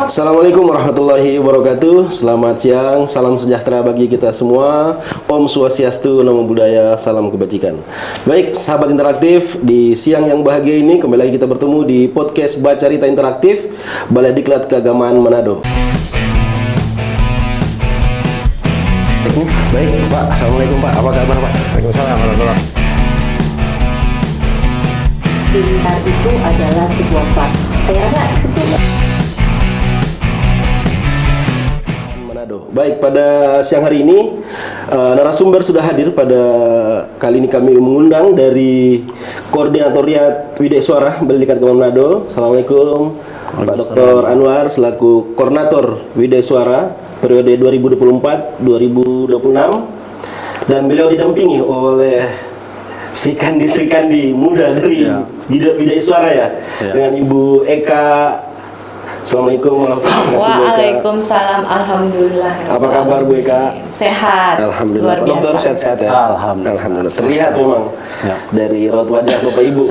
Assalamualaikum warahmatullahi wabarakatuh. Selamat siang, salam sejahtera bagi kita semua. Om Swastiastu, Namo Buddhaya, salam kebajikan. Baik, sahabat interaktif, di siang yang bahagia ini kembali lagi kita bertemu di podcast Baca Rita Interaktif Balai Diklat Keagamaan Manado. Baik, Pak. Assalamualaikum, Pak. Apa kabar, Pak? Waalaikumsalam warahmatullahi wabarakatuh. Pintar itu adalah sebuah plat. Saya rasa betul. Manado. Baik, pada siang hari ini narasumber sudah hadir. Pada kali ini kami mengundang dari Koordinatoriat Widya Suara Balai Diklat Keagamaan Manado. Assalamualaikum, Pak Dr. Anwar selaku Koordinator Widya Suara periode 2024-2026, dan beliau didampingi oleh Sri Kandi muda dari Widya Suara ya, dengan Ibu Eka. Assalamualaikum warahmatullahi wabarakatuh. Waalaikumsalam. Alhamdulillah. Apa kabar Bu Eka? Sehat. Alhamdulillah. Luar biasa. Dokter sehat-sehat ya? Alhamdulillah. Terlihat memang dari raut wajah Bapak Ibu.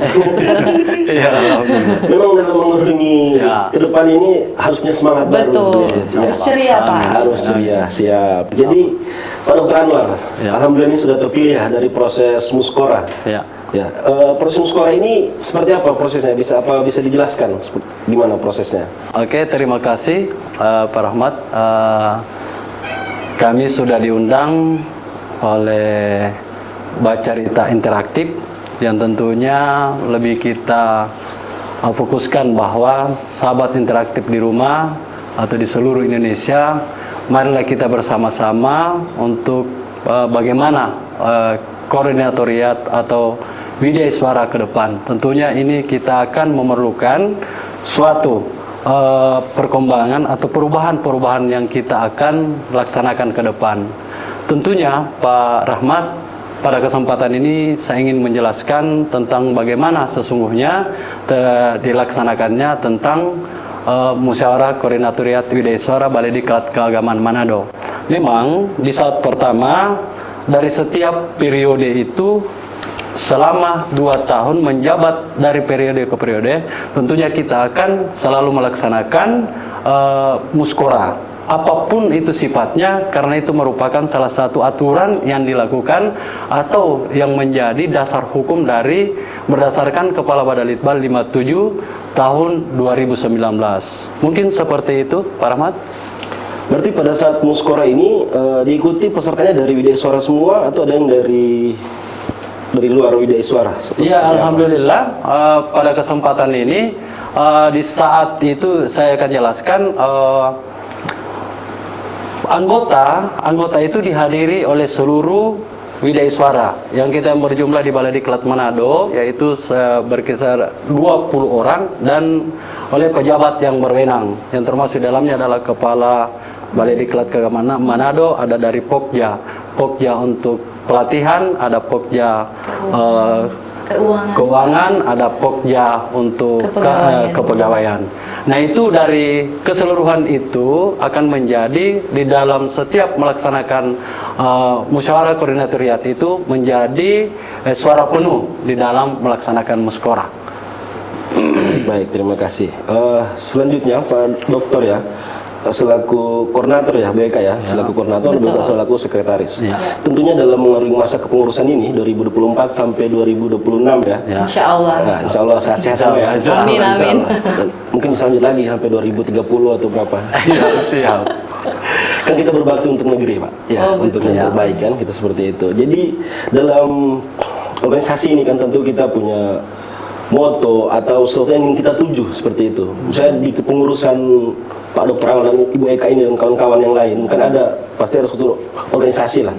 Memang dalam mengarungi ke depan ini harus punya semangat baru. Betul. Harus ceria Pak. Harus ceria, siap. Jadi Pak Dr. Anwar, alhamdulillah ini sudah terpilih ya dari proses muskora. Ya, proses muskora ini seperti apa prosesnya? Bisa dijelaskan gimana prosesnya? Oke, terima kasih Pak Rahmat. Kami sudah diundang oleh Baca Rita Interaktif yang tentunya lebih kita fokuskan bahwa sahabat interaktif di rumah atau di seluruh Indonesia, marilah kita bersama-sama untuk bagaimana koordinatoriat atau Widya Suara ke depan. Tentunya ini kita akan memerlukan suatu perkembangan atau perubahan-perubahan yang kita akan laksanakan ke depan. Tentunya Pak Rahmat, pada kesempatan ini saya ingin menjelaskan tentang bagaimana sesungguhnya dilaksanakannya tentang musyawarah koordinatoriat Widya Suara Balai Diklat Keagamaan Manado. Memang di saat pertama dari setiap periode itu selama 2 tahun menjabat dari periode ke periode, tentunya kita akan selalu melaksanakan muskora apapun itu sifatnya, karena itu merupakan salah satu aturan yang dilakukan atau yang menjadi dasar hukum dari berdasarkan Kepala Badan Litbang 57 tahun 2019. Mungkin seperti itu Pak Rahmat. Berarti pada saat muskora ini diikuti pesertanya dari Widya Suara semua atau ada yang dari luar Widya Suara? Ya, alhamdulillah pada kesempatan ini di saat itu saya akan jelaskan anggota itu dihadiri oleh seluruh Widya Suara yang kita berjumlah di Balai Diklat Manado, yaitu berkisar 20 orang, dan oleh pejabat yang berwenang yang termasuk dalamnya adalah Kepala Balai Diklat Keagamaan Manado, ada dari Pokja untuk pelatihan, ada Pokja keuangan, ada Pokja untuk kepegawaian. Nah, itu dari keseluruhan itu akan menjadi di dalam setiap melaksanakan musyawarah koordinatoriat itu menjadi suara penuh di dalam melaksanakan muskora. Baik, terima kasih. Selanjutnya Pak Dokter ya, selaku koordinator ya, BK ya, selaku koordinator, BK selaku sekretaris. Tentunya dalam mengarungi masa kepengurusan ini 2024 sampai 2026 ya. Insya Allah. Nah, insya Allah sehat-sehat semua ya. Amin, amin. Dan mungkin bisa lanjut lagi sampai 2030 atau berapa? Siap. Kan kita berbakti untuk negeri Pak. Ya, untuk yang terbaik kan, kita seperti itu. Jadi dalam organisasi ini kan tentu kita punya moto atau sesuatu yang ingin kita tuju seperti itu. Misalnya di kepengurusan Pak Dr. Anwar dan Ibu Eka ini dan kawan-kawan yang lain, kan pasti ada suatu organisasi lah.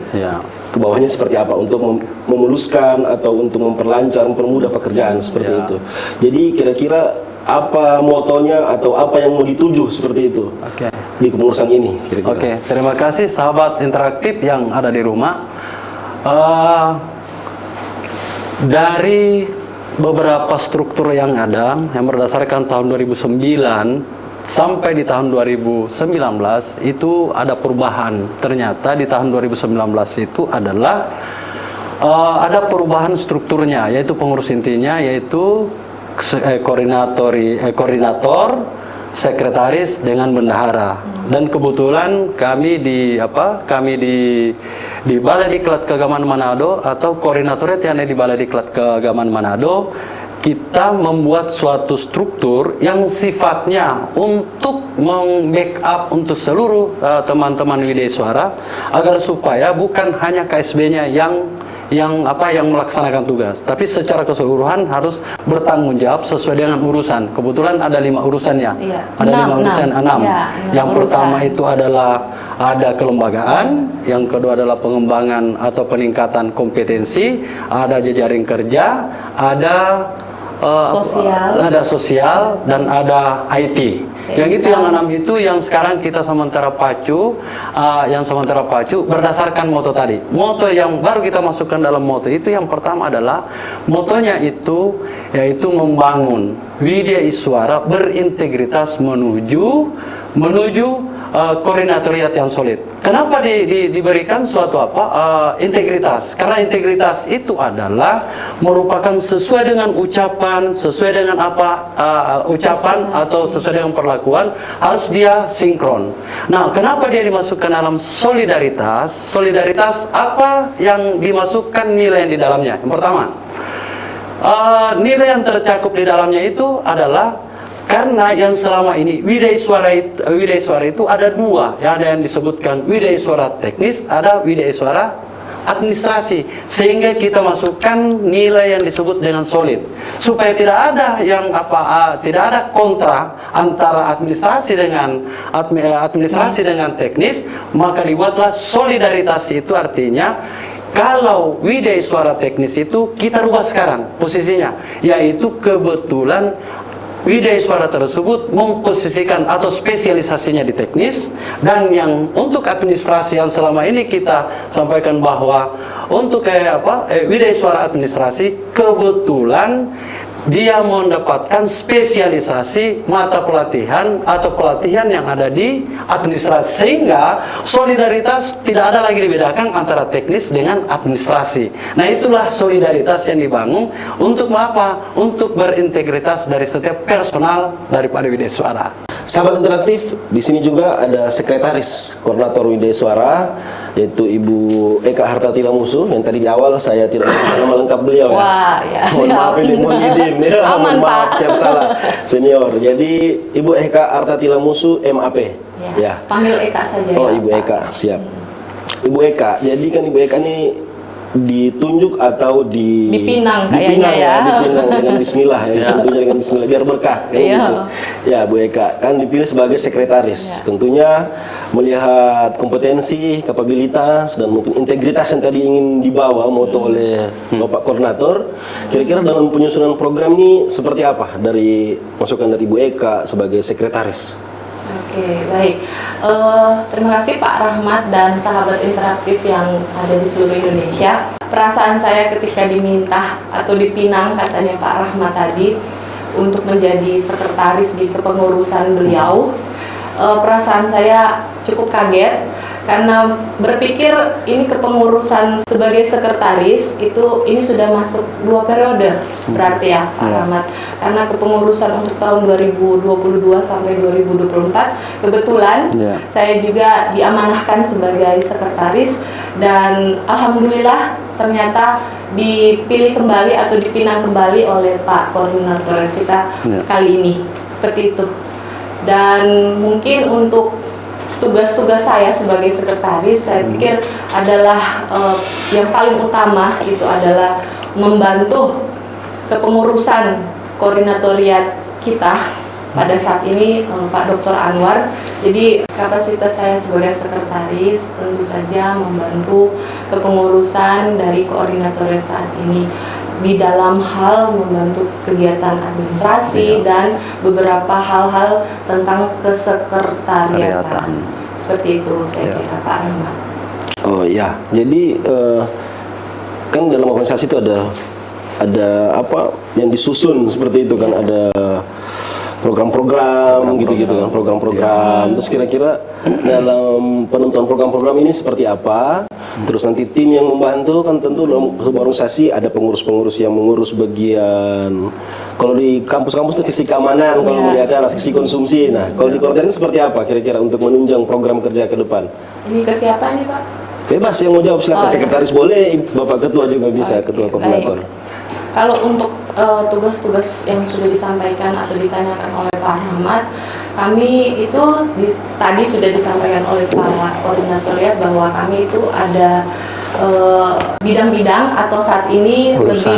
Ke bawahnya seperti apa untuk memuluskan atau untuk mempermudah pekerjaan seperti itu. Jadi kira-kira apa motonya atau apa yang mau dituju seperti itu di kepengurusan ini kira-kira. Oke, terima kasih sahabat interaktif yang ada di rumah. Dari beberapa struktur yang ada yang berdasarkan tahun 2009 sampai di tahun 2019 itu ada perubahan. Ternyata di tahun 2019 itu adalah ada perubahan strukturnya, yaitu pengurus intinya yaitu koordinator sekretaris dengan bendahara. Dan kebetulan kami di Balai Diklat Keagamaan Manado atau koordinatornya yang ada di Balai Diklat Keagamaan Manado, kita membuat suatu struktur yang sifatnya untuk membackup untuk seluruh teman-teman Widya Suara agar supaya bukan hanya KSB-nya yang melaksanakan tugas, tapi secara keseluruhan harus bertanggung jawab sesuai dengan urusan. Kebetulan ada 5 urusannya. Iya. Ada 5 urusan, 6. Iya, Yang 6 pertama urusan. itu adalah ada kelembagaan, yang kedua adalah pengembangan atau peningkatan kompetensi, ada jejaring kerja, ada sosial dan ada IT. Yang itu yang 6 itu yang sekarang kita sementara pacu, berdasarkan moto tadi. Moto yang baru kita masukkan dalam moto itu yang pertama adalah motonya itu yaitu membangun Widya Iswara berintegritas menuju koordinatoriat yang solid. Kenapa diberikan suatu integritas? Karena integritas itu adalah merupakan sesuai dengan ucapan, sesuai dengan ucapan atau sesuai dengan perlakuan, harus dia sinkron. Nah, kenapa dia dimasukkan dalam solidaritas? Solidaritas apa yang dimasukkan nilai yang di dalamnya? Yang pertama, nilai yang tercakup di dalamnya itu adalah karena yang selama ini Widya Iswara itu ada 2, ya, ada yang disebutkan Widya Iswara teknis, ada Widya Iswara administrasi, sehingga kita masukkan nilai yang disebut dengan solid supaya tidak ada tidak ada kontra antara administrasi dengan teknis, maka dibuatlah solidaritas. Itu artinya kalau Widya Iswara teknis itu kita rubah sekarang posisinya, yaitu kebetulan Widya Iswara tersebut memposisikan atau spesialisasinya di teknis, dan yang untuk administrasi yang selama ini kita sampaikan bahwa untuk Widya Iswara administrasi kebetulan dia mendapatkan spesialisasi mata pelatihan atau pelatihan yang ada di administrasi, sehingga solidaritas tidak ada lagi dibedakan antara teknis dengan administrasi. Nah, itulah solidaritas yang dibangun untuk apa? Untuk berintegritas dari setiap personal daripada Widya Suara. Sahabat interaktif, di sini juga ada sekretaris koordinator Widya Suara, yaitu Ibu Eka Hartati Lamusu, yang tadi di awal saya tidak tahu nama lengkap beliau. Wah, ya, mohon maaf ini, mohon izin ya. Aman, mohon maaf, Pak. siap salah senior. Jadi Ibu Eka Hartati Lamusu MAP. Ya. Panggil Eka saja. Oh, ya, Ibu Pak. Eka, siap. Ibu Eka, jadi kan Ibu Eka ini ditunjuk atau dipinang kayaknya ya. Dipinang dengan bismillah ya, tentunya dengan bismillah biar berkah kan gitu. Ya, Bu Eka kan dipilih sebagai sekretaris. Tentunya melihat kompetensi, kapabilitas dan mungkin integritas yang tadi ingin dibawa moto oleh Bapak Koordinator. Kira-kira dalam penyusunan program ini seperti apa dari masukan dari Bu Eka sebagai sekretaris? Oke, baik. Terima kasih Pak Rahmat dan sahabat interaktif yang ada di seluruh Indonesia. Perasaan saya ketika diminta atau dipinang, katanya Pak Rahmat tadi, untuk menjadi sekretaris di kepengurusan beliau, perasaan saya cukup kaget karena berpikir ini kepengurusan sebagai sekretaris ini sudah masuk 2 periode berarti ya Pak Rahmat, karena kepengurusan untuk tahun 2022 sampai 2024 kebetulan saya juga diamanahkan sebagai sekretaris, dan alhamdulillah ternyata dipilih kembali atau dipinang kembali oleh Pak Koordinator kita kali ini, seperti itu. Dan mungkin untuk tugas-tugas saya sebagai sekretaris, saya pikir adalah yang paling utama itu adalah membantu kepengurusan koordinatoriat kita pada saat ini, Pak Dr. Anwar. Jadi kapasitas saya sebagai sekretaris tentu saja membantu kepengurusan dari koordinatoriat saat ini di dalam hal membantu kegiatan administrasi dan beberapa hal-hal tentang kesekretariatan. Seperti itu saya kira Pak Rahmat. Oh ya, jadi kan dalam organisasi itu ada apa yang disusun seperti itu kan, ada program-program gitu-gitu kan, program-program. Terus kira-kira dalam penentuan program-program ini seperti apa? Terus nanti tim yang membantu kan tentu dalam sebuah organisasi ada pengurus-pengurus yang mengurus bagian, kalau di kampus-kampus itu sisi keamanan, kalau di acara sisi konsumsi. Nah, kalau di Korten sih seperti apa kira-kira untuk menunjang program kerja ke depan? Ini ke siapa nih Pak? Bebas yang mau jawab silakan. Sekretaris boleh, Bapak Ketua juga bisa, Ketua Koordinator. Kalau untuk tugas-tugas yang sudah disampaikan atau ditanyakan oleh Pak Rahmat, kami itu tadi sudah disampaikan oleh Pak Koordinator ya, bahwa kami itu ada bidang-bidang atau saat ini Urusan.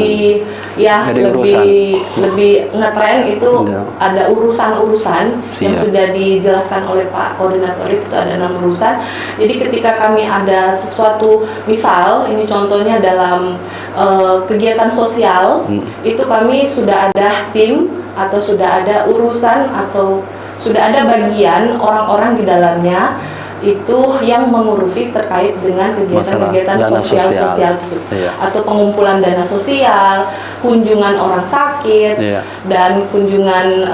lebih ngetren itu ada urusan-urusan yang sudah dijelaskan oleh Pak Koordinator, itu ada 6 urusan. Jadi ketika kami ada sesuatu, misal ini contohnya dalam kegiatan sosial, itu kami sudah ada tim atau sudah ada urusan atau sudah ada bagian orang-orang di dalamnya itu yang mengurusi terkait dengan kegiatan-kegiatan sosial tersebut, atau pengumpulan dana sosial, kunjungan orang sakit, dan kunjungan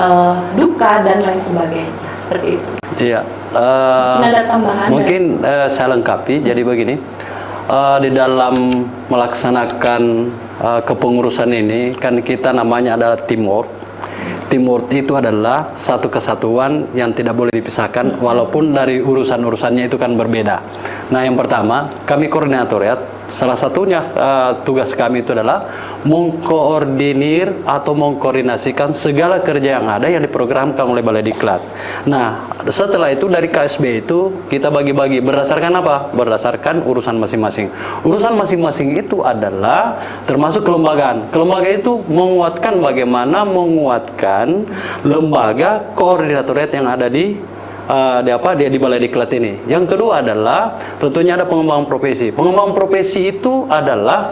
duka dan lain sebagainya, seperti itu. Iya. Ada tambahan? Mungkin saya lengkapi. Jadi begini, di dalam melaksanakan kepengurusan ini kan kita namanya adalah teamwork. Teamwork itu adalah satu kesatuan yang tidak boleh dipisahkan, walaupun dari urusan-urusannya itu kan berbeda. Nah, yang pertama, kami koordinatoriat, salah satunya tugas kami itu adalah mengkoordinir atau mengkoordinasikan segala kerja yang ada yang diprogramkan oleh Balai Diklat. Nah, setelah itu dari KSB itu kita bagi-bagi berdasarkan apa? Berdasarkan urusan masing-masing. Urusan masing-masing itu adalah termasuk kelembagaan. Kelembagaan itu menguatkan, bagaimana menguatkan lembaga koordinatoriat yang ada di Balai Diklat ini. Yang kedua adalah tentunya ada pengembangan profesi. Pengembangan profesi itu adalah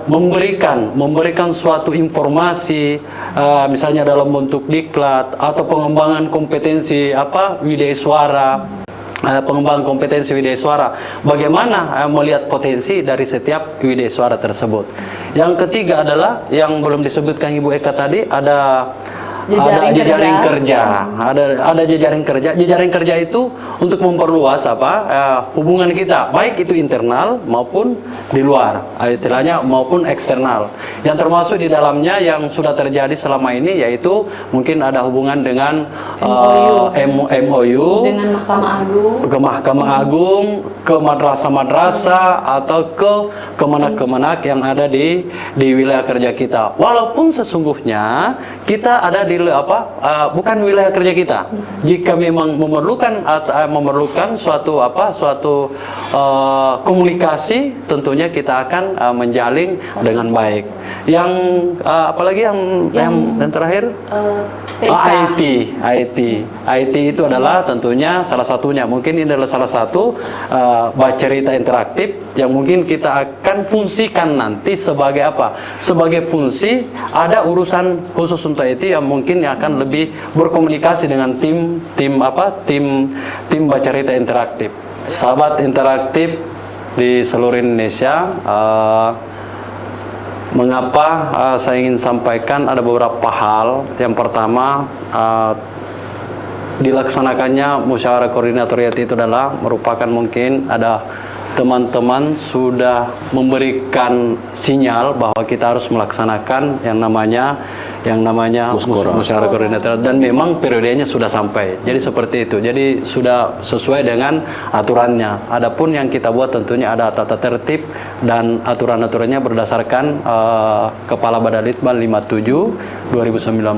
memberikan suatu informasi, misalnya dalam bentuk diklat atau pengembangan kompetensi widya suara. Pengembangan kompetensi widya suara, bagaimana melihat potensi dari setiap widya suara tersebut. Yang ketiga adalah yang belum disebutkan Ibu Eka tadi, ada jejaring kerja. Ada jejaring kerja. Jejaring kerja itu untuk memperluas hubungan kita, baik itu internal maupun di luar, istilahnya maupun eksternal. Yang termasuk di dalamnya yang sudah terjadi selama ini yaitu mungkin ada hubungan dengan MOU dengan Mahkamah Agung, ke Mahkamah Agung, ke madrasah-madrasah atau ke kemenak-kemenak yang ada di wilayah kerja kita. Walaupun sesungguhnya kita ada di bukan wilayah kerja kita. Jika memang memerlukan suatu komunikasi, tentunya kita akan menjalin dengan baik. Yang apalagi yang terakhir IT itu adalah tentunya salah satunya. Mungkin ini adalah salah satu cerita interaktif yang mungkin kita akan fungsikan nanti sebagai sebagai fungsi. Ada urusan khusus untuk IT yang mungkin akan lebih berkomunikasi dengan tim Bacarita interaktif. Sahabat interaktif di seluruh Indonesia, mengapa saya ingin sampaikan ada beberapa hal. Yang pertama, dilaksanakannya musyawarah koordinatoriat itu adalah merupakan mungkin ada teman-teman sudah memberikan sinyal bahwa kita harus melaksanakan yang namanya musyawarah koordinator, dan memang periodenya sudah sampai. Jadi seperti itu. Jadi sudah sesuai dengan aturannya. Adapun yang kita buat tentunya ada tata tertib dan aturan-aturannya berdasarkan Kepala Badalitbang 57 2019.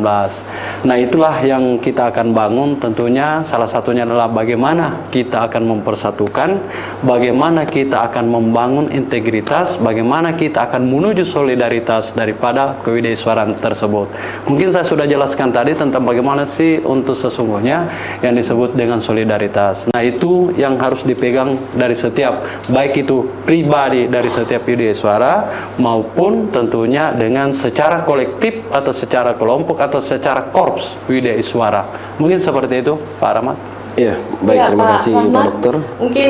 Nah, itulah yang kita akan bangun. Tentunya salah satunya adalah bagaimana kita akan mempersatukan, bagaimana kita akan membangun integritas, bagaimana kita akan menuju solidaritas daripada kewidaisuaraan tersebut. Mungkin saya sudah jelaskan tadi tentang bagaimana sih untuk sesungguhnya yang disebut dengan solidaritas. Nah, itu yang harus dipegang dari setiap, baik itu pribadi dari setiap widaisuara maupun tentunya dengan secara kolektif atau secara kelompok atau secara korps widaisuara. Mungkin seperti itu, Pak Rahmat. Iya, baik, terima kasih Pak Dokter. Mungkin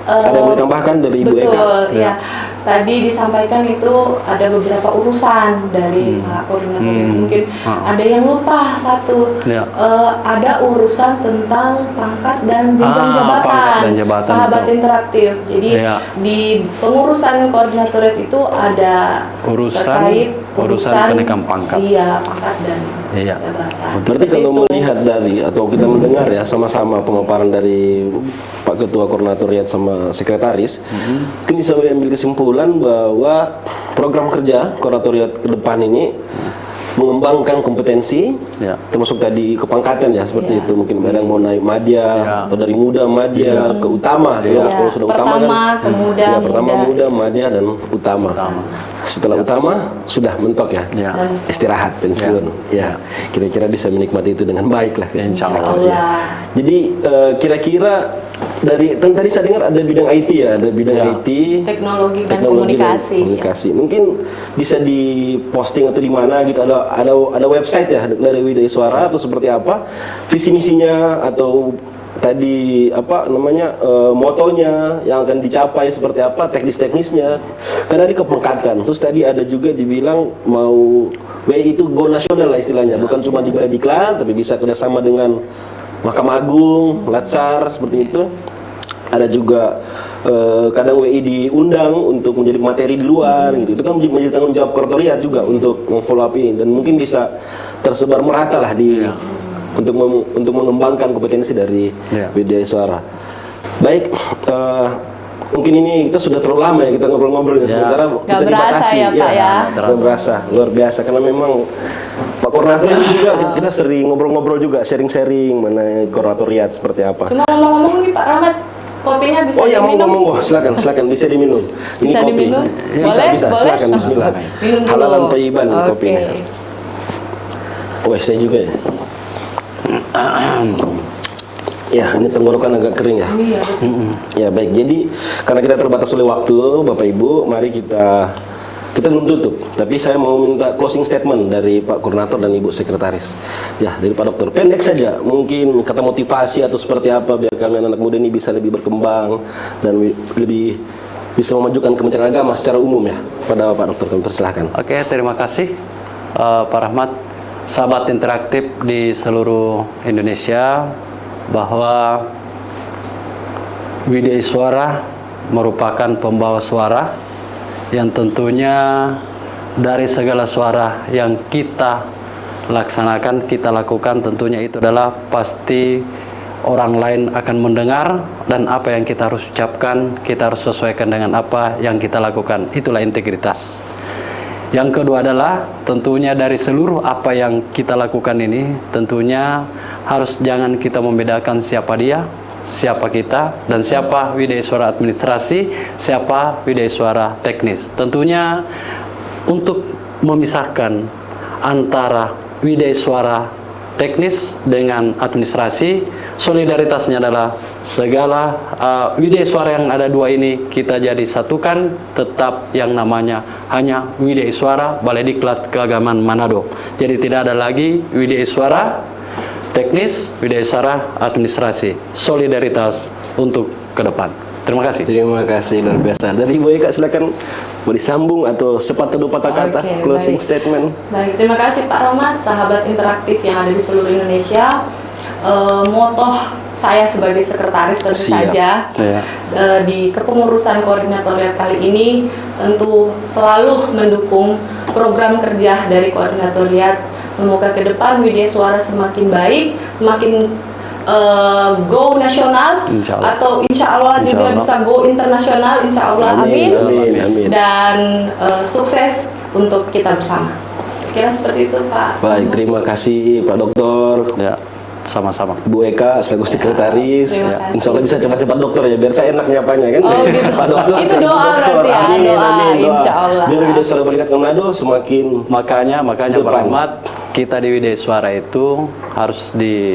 Ada yang mau ditambahkan dari Ibu Eka? Betul, ya. Tadi disampaikan itu ada beberapa urusan dari Pak Koordinator ya. Mungkin ada yang lupa satu. Ya. Ada urusan tentang pangkat dan jenjang jabatan. Pangkat dan jabatan, Sahabat betul. interaktif. Jadi Ya. di pengurusan koordinatoriat itu ada terkait urusan kenaikan pangkat. Iya, pangkat dan Iya. jabatan. Berarti Seperti kalau itu. melihat dari atau kita mendengar ya sama-sama pemaparan dari Pak Ketua Koordinatoriat sama Sekretaris, mungkin bisa mengambil kesimpulan bahwa program kerja Koordinatoriat ke depan ini mengembangkan kompetensi, Ya. termasuk tadi kepangkatan ya seperti Ya. itu, mungkin kadang mau naik madya Ya. atau dari muda madya ke utama, Ya. kalau sudah utama Pertama, kan, ke muda, ya, pertama muda. muda, madya dan utama. Setelah utama sudah mentok ya. Ya. Istirahat pensiun ya, kira-kira bisa menikmati itu dengan baik lah. Insya Insya Allah. Allah. Jadi kira-kira dari tadi saya dengar ada bidang IT ya, ada bidang Ya. IT, Teknologi dan teknologi komunikasi. komunikasi. Mungkin bisa diposting atau di mana gitu, ada website ya dari Widya Suara atau seperti apa visi misinya atau tadi apa namanya motonya yang akan dicapai seperti apa, teknisnya karena di kepangkatan. Terus tadi ada juga dibilang mau WI itu go nasional lah istilahnya, bukan cuma di diklat tapi bisa kerjasama dengan Mahkamah Agung, Latsar seperti itu. Ada juga kadang WI diundang untuk menjadi materi di luar gitu. Itu kan menjadi tanggung jawab Koordinatoriat juga untuk follow up ini, dan mungkin bisa tersebar merata lah di untuk mengembangkan kompetensi dari Widya Suara. Baik, mungkin ini kita sudah terlalu lama ya kita ngobrol-ngobrol ya. Sementara kita berasa dibatasi ya, Pak, ya. nggak berasa, luar biasa karena memang Pak Koordinator ini juga kita sering ngobrol-ngobrol juga, sharing-sharing mengenai Koordinatoriat seperti apa. Cuma ngomong-ngomong nih Pak Rahmat, kopinya bisa Oh ya, diminum? monggo, silakan bisa diminum. Ini Bisa kopi. diminum? Bisa, Boleh? bisa, Boleh? silakan bismillah. Minum dulu. Halalan thayyiban Oke. kopinya. Wah, saya juga ya. Ya, ini tenggorokan agak kering ya. Iya, betul. Ya baik, jadi karena kita terbatas oleh waktu, Bapak Ibu, mari kita belum tutup, tapi saya mau minta closing statement dari Pak Koordinator dan Ibu Sekretaris. Ya, dari Pak Dokter, pendek saja, mungkin kata motivasi atau seperti apa biar kami anak muda ini bisa lebih berkembang dan lebih bisa memajukan Kementerian Agama secara umum ya. Pada Pak Dokter, kami persilahkan. Oke, terima kasih Pak Rahmat, sahabat interaktif di seluruh Indonesia, bahwa Widya Suara merupakan pembawa suara yang tentunya dari segala suara yang kita laksanakan, kita lakukan, tentunya itu adalah pasti orang lain akan mendengar, dan apa yang kita harus ucapkan, kita harus sesuaikan dengan apa yang kita lakukan. Itulah integritas. Yang kedua adalah tentunya dari seluruh apa yang kita lakukan ini, tentunya harus jangan kita membedakan siapa dia, siapa kita, dan siapa Widya Suara administrasi, siapa Widya Suara teknis. Tentunya untuk memisahkan antara Widya Suara teknis dengan administrasi, solidaritasnya adalah segala Widya Suara yang ada dua ini kita jadi satukan, tetap yang namanya hanya Widya Suara Balai Diklat Keagamaan Manado. Jadi tidak ada lagi Widya Suara teknis, Widya Suara administrasi. Solidaritas untuk ke depan. Terima kasih. Terima kasih, luar biasa. Dari Ibu Eka silakan mau disambung atau sepatah dua patah kata Oke, closing baik. statement. Baik, terima kasih Pak Rahmat, sahabat interaktif yang ada di seluruh Indonesia. Moto saya sebagai sekretaris tentu Siap. saja Ya. di kepengurusan koordinatoriat kali ini tentu selalu mendukung program kerja dari koordinatoriat. Semoga ke depan Widya Suara semakin baik, semakin go nasional, Insya Allah. atau insya Allah Insya juga Allah. bisa go internasional, insya Allah, Amin, amin, amin. dan sukses untuk kita bersama. Kira seperti itu Pak. Baik, terima kasih Pak Dokter. Ya, sama-sama. Bu Eka selaku sekretaris, terima ya, kasih. insya Allah bisa cepat-cepat dokter ya, biar saya enak nyapanya kan. Oh, gitu. Pak Dokter, Itu Ibu doa Dokter. berarti ya, Amin, doa, amin, doa. insya Allah. Biar Widya Suara Balikat Manado semakin Makanya Pak Depan. Rahmat, kita di Widya Suara itu harus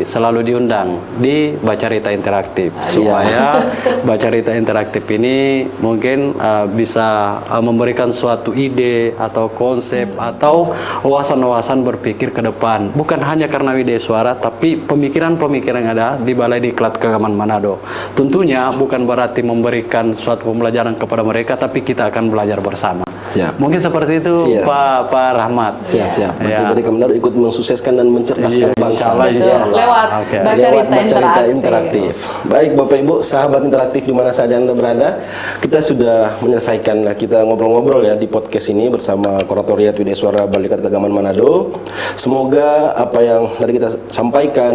selalu diundang di Bacarita Interaktif supaya Bacarita Interaktif ini mungkin bisa memberikan suatu ide atau konsep atau wawasan-wawasan berpikir ke depan, bukan hanya karena Widya Suara tapi pemikiran-pemikiran yang ada di Balai Diklat Keagamaan Manado. Tentunya bukan berarti memberikan suatu pembelajaran kepada mereka, tapi kita akan belajar bersama. Siap. Mungkin seperti itu. Siap. Pak Rahmat. Siap. Ya. Berarti Manado ikut mensukseskan dan mencerdaskan bangsa. Betul. Lewat Oke. Bacarita Interaktif. Baik Bapak Ibu, sahabat interaktif di mana saja Anda berada, kita sudah menyelesaikan kita ngobrol-ngobrol ya di podcast ini bersama Kuratoriat Widya Suara Balai Diklat Keagamaan Manado. Semoga apa yang tadi kita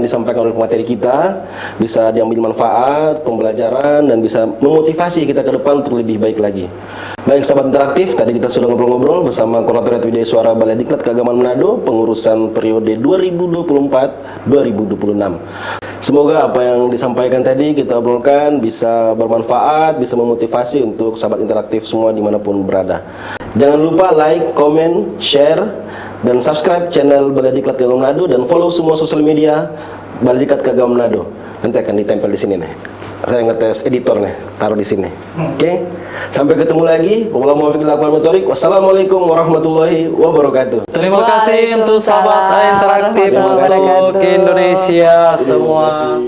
disampaikan oleh pemateri kita bisa diambil manfaat, pembelajaran, dan bisa memotivasi kita ke depan untuk lebih baik lagi. Baik sahabat interaktif, tadi kita sudah ngobrol-ngobrol bersama Kuratoriat Widya Suara Balai Diklat Keagamaan Manado pengurusan periode 2024-2026. Semoga apa yang disampaikan tadi kita obrolkan bisa bermanfaat, bisa memotivasi untuk sahabat interaktif semua dimanapun berada. Jangan lupa like, comment, share, dan subscribe channel Balai Diklat Keagamaan Manado dan follow semua sosial media Balai Diklat Keagamaan Manado. Nanti akan ditempel di sini nih. Saya ngetes editor nih, taruh di sini. Oke. Sampai ketemu lagi. Wassalamualaikum warahmatullahi wabarakatuh. Terima kasih untuk sahabat interaktif untuk Indonesia semua.